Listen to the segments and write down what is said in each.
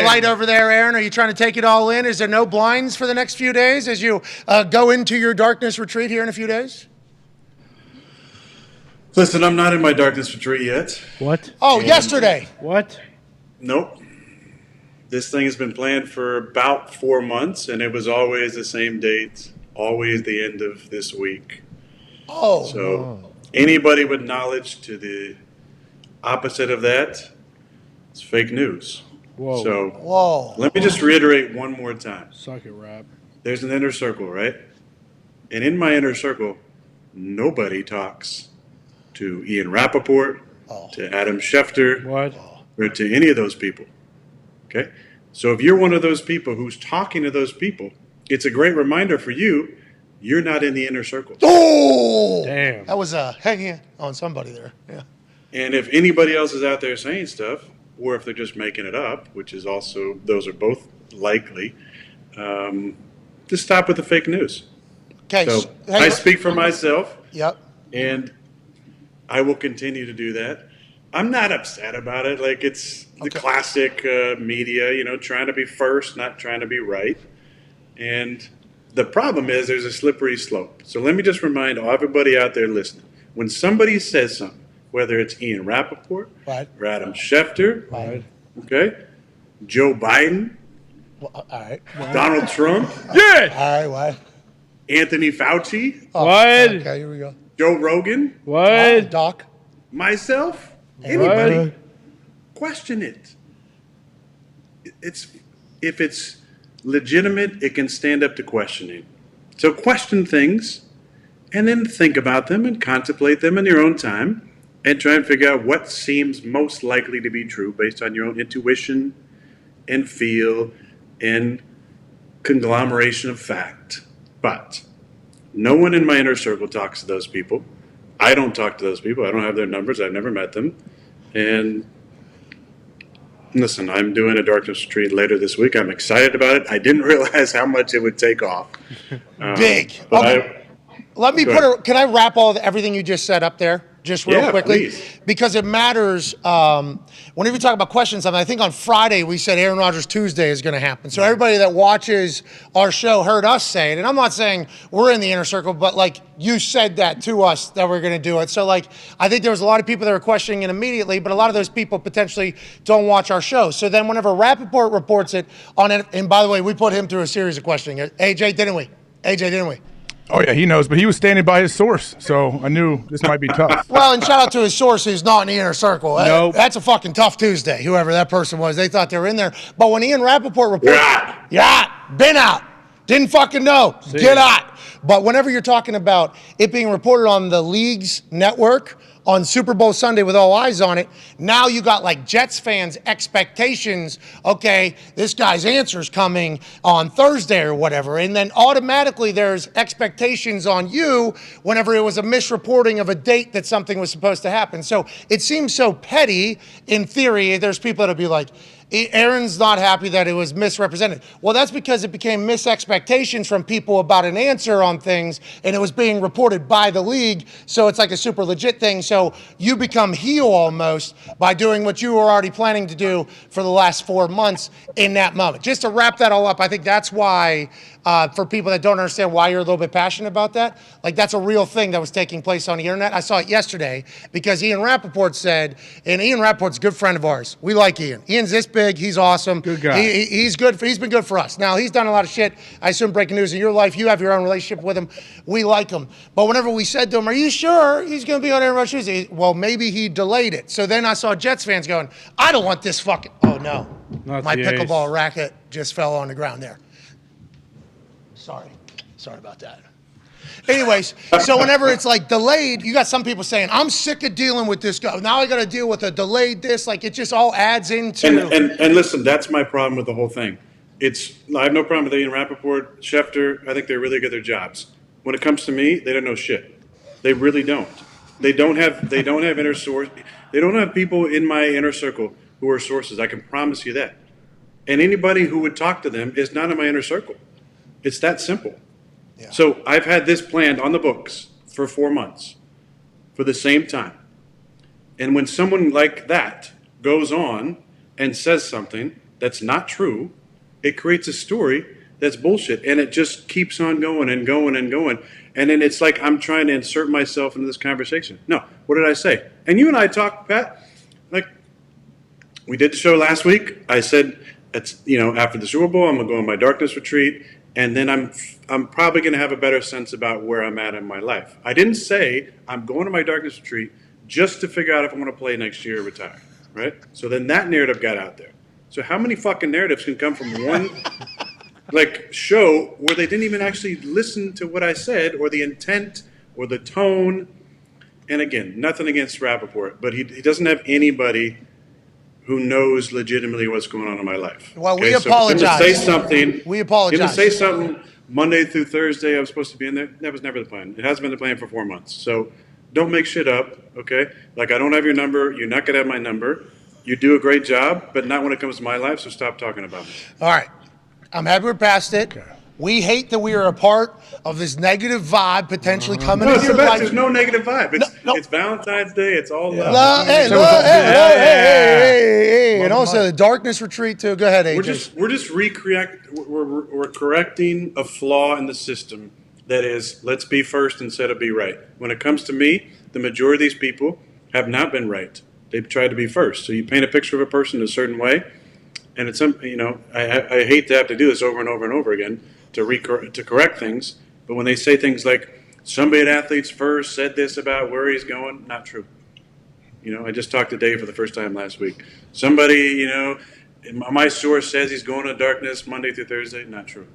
light over there, Aaron? Are you trying to take it all in? Is there no blinds for the next few days as you go into your darkness retreat here in a few days? Listen, I'm not in my darkness retreat yet. What? Oh, yesterday. What? Nope. This thing has been planned for about 4 months, and it was always the same date, always the end of this week. Oh. So anybody with knowledge to the opposite of that, it's fake news. Whoa. So let me just reiterate one more time. Suck it, Rap. There's an inner circle, right? And in my inner circle, nobody talks to Ian Rappaport, to Adam Schefter, What? or to any of those people. Okay? So if you're one of those people who's talking to those people, it's a great reminder for you, you're not in the inner circle. Oh! Damn. That was hanging on somebody there. Yeah. And if anybody else is out there saying stuff, or if they're just making it up, which is also, those are both likely, just stop with the fake news. Okay. So I speak for myself. Yep. And I will continue to do that. I'm not upset about it. Like, it's the classic media, trying to be first, not trying to be right. And the problem is there's a slippery slope. So let me just remind everybody out there listening. When somebody says something, whether it's Ian Rappaport, Right. or Adam Schefter, Right. okay, Joe Biden, All right. Donald Trump, Yeah. All right. What? Anthony Fauci, Oh, What? Okay, here we go. Joe Rogan, What? Doc. myself, anybody, What? question it. If it's legitimate, it can stand up to questioning. So question things and then think about them and contemplate them in your own time and try and figure out what seems most likely to be true based on your own intuition and feel and conglomeration of fact. But no one in my inner circle talks to those people. I don't talk to those people. I don't have their numbers. I've never met them. And listen, I'm doing a darkness retreat later this week. I'm excited about it. I didn't realize how much it would take off. Big. But Let me can I wrap everything you just said up there? Just real quickly, please. Because it matters. Whenever you talk about questions, I think on Friday we said Aaron Rodgers Tuesday is going to happen. So everybody that watches our show heard us say it, and I'm not saying we're in the inner circle, but like you said that to us that we're going to do it. So like I think there was a lot of people that were questioning it immediately, but a lot of those people potentially don't watch our show. So then whenever Rappaport reports it on it, and by the way, we put him through a series of questioning. AJ, didn't we? Oh, yeah, he knows, but he was standing by his source, so I knew this might be tough. Well, and shout out to his source who's not in the inner circle. Nope. That's a fucking tough Tuesday, whoever that person was. They thought they were in there. But when Ian Rappaport reports, been out, didn't fucking know, get out. But whenever you're talking about it being reported on the league's network, on Super Bowl Sunday with all eyes on it, now you got like Jets fans' expectations, okay, this guy's answer's coming on Thursday or whatever, and then automatically there's expectations on you whenever it was a misreporting of a date that something was supposed to happen. So it seems so petty in theory. There's people that'll be like, Aaron's not happy that it was misrepresented. Well, that's because it became misexpectations from people about an answer on things, and it was being reported by the league, so it's like a super legit thing. So you become heel almost by doing what you were already planning to do for the last 4 months in that moment. Just to wrap that all up, I think that's why, for people that don't understand why you're a little bit passionate about that, like that's a real thing that was taking place on the internet. I saw it yesterday because Ian Rappaport said, and Ian Rappaport's a good friend of ours. We like Ian. Ian's this big. He's awesome. Good guy. He's good. He's been good for us. Now, he's done a lot of shit. I assume breaking news in your life. You have your own relationship with him. We like him. But whenever we said to him, are you sure he's going to be on Aaron Rodgers Tuesday? Well, maybe he delayed it. So then I saw Jets fans going, I don't want this fucking, oh no. Not My the pickleball ace. racket just fell on the ground there. Sorry about that. Anyways, so whenever it's like delayed, you got some people saying, I'm sick of dealing with this guy. Now I got to deal with a delayed this. Like it just all adds into. And listen, that's my problem with the whole thing. I have no problem with Ian Rappaport, Schefter. I think they really good at their jobs. When it comes to me, they don't know shit. They really don't. They don't have inner source. They don't have people in my inner circle who are sources. I can promise you that. And anybody who would talk to them is not in my inner circle. It's that simple. Yeah. So I've had this planned on the books for 4 months for the same time. And when someone like that goes on and says something that's not true, it creates a story that's bullshit, and it just keeps on going and going and going. And then it's like I'm trying to insert myself into this conversation. No, what did I say? And you and I talked, Pat, like we did the show last week. I said, it's, after the Super Bowl, I'm going to go on my darkness retreat, and then I'm probably going to have a better sense about where I'm at in my life. I didn't say I'm going to my darkness retreat just to figure out if I'm going to play next year or retire, right? So then that narrative got out there. So how many fucking narratives can come from one show where they didn't even actually listen to what I said or the intent or the tone? And again, nothing against Rappaport, but he doesn't have anybody who knows legitimately what's going on in my life. Well, we apologize. So say something. We apologize. Him to say something Monday through Thursday I was supposed to be in there. That was never the plan. It hasn't been the plan for 4 months. So don't make shit up, okay? Like, I don't have your number. You're not going to have my number. You do a great job, but not when it comes to my life, so stop talking about me. All right. I'm happy we're past it. Okay. We hate that we are a part of this negative vibe potentially coming into your life. There's no negative vibe. It's Valentine's Day. It's all love. Hey. And also the darkness retreat, too. Go ahead, AJ. We're correcting a flaw in the system that is, let's be first instead of be right. When it comes to me, the majority of these people have not been right. They've tried to be first. So you paint a picture of a person a certain way, and it's I hate to have to do this over and over and over again to correct things. But when they say things like somebody at Athletes First said this about where he's going, not true. I just talked to Dave for the first time last week. Somebody, my source says he's going to darkness Monday through Thursday, not true.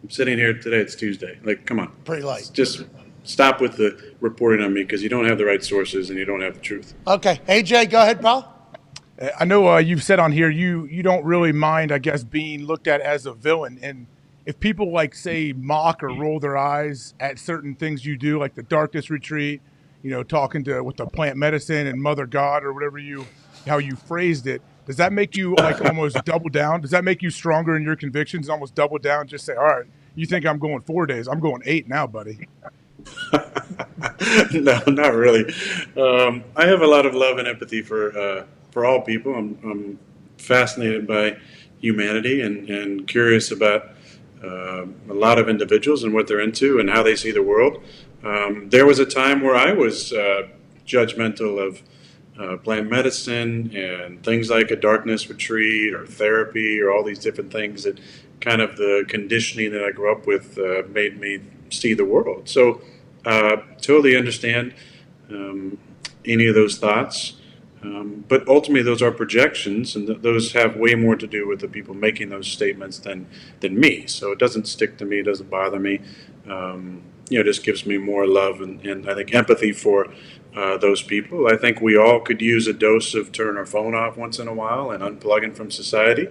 I'm sitting here today. It's Tuesday. Like, come on. Pretty light. Just stop with the reporting on me because you don't have the right sources and you don't have the truth. Okay. AJ, go ahead, pal. I know you've said on here you don't really mind, I guess, being looked at as a villain. And if people say mock or roll their eyes at certain things you do, like the darkness retreat, talking with the plant medicine and Mother God or whatever how you phrased it, does that make you almost double down? Does that make you stronger in your convictions? Almost double down? Just say, all right, you think I'm going 4 days? I'm going 8 now, buddy. No, not really. I have a lot of love and empathy for all people. I'm fascinated by humanity and curious about a lot of individuals and what they're into and how they see the world. There was a time where I was judgmental of plant medicine and things like a darkness retreat or therapy or all these different things that kind of the conditioning that I grew up with made me see the world. So totally understand any of those thoughts. But ultimately, those are projections, and those have way more to do with the people making those statements than me. So it doesn't stick to me. It doesn't bother me. It just gives me more love and I think empathy for those people. I think we all could use a dose of turn our phone off once in a while and unplugging from society.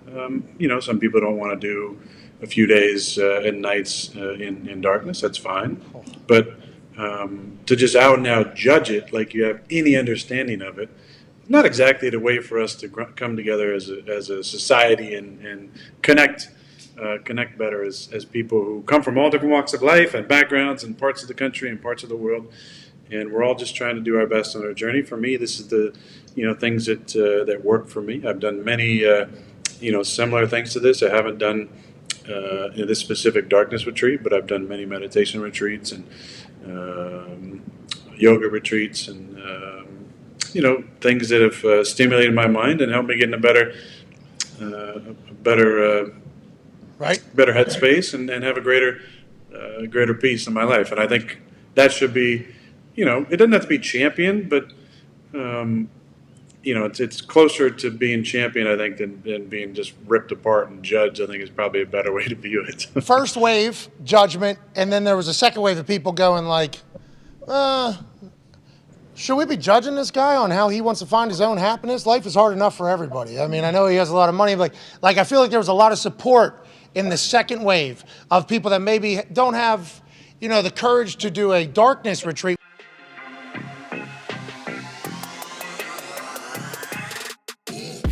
Some people don't want to do a few days and nights in darkness. That's fine. But to just out and out judge it like you have any understanding of it, not exactly the way for us to come together as a society and connect better as people who come from all different walks of life and backgrounds and parts of the country and parts of the world. And we're all just trying to do our best on our journey. For me, this is the things that work for me. I've done many similar things to this. I haven't done this specific darkness retreat, but I've done many meditation retreats and yoga retreats and things that have stimulated my mind and helped me get in a better headspace and have a greater peace in my life. And I think that should be, it doesn't have to be championed, but it's closer to being championed, I think, than being just ripped apart and judged. I think is probably a better way to view it. First wave, judgment, and then there was a second wave of people going should we be judging this guy on how he wants to find his own happiness? Life is hard enough for everybody. I mean, I know he has a lot of money, but I feel like there was a lot of support in the second wave of people that maybe don't have, the courage to do a darkness retreat.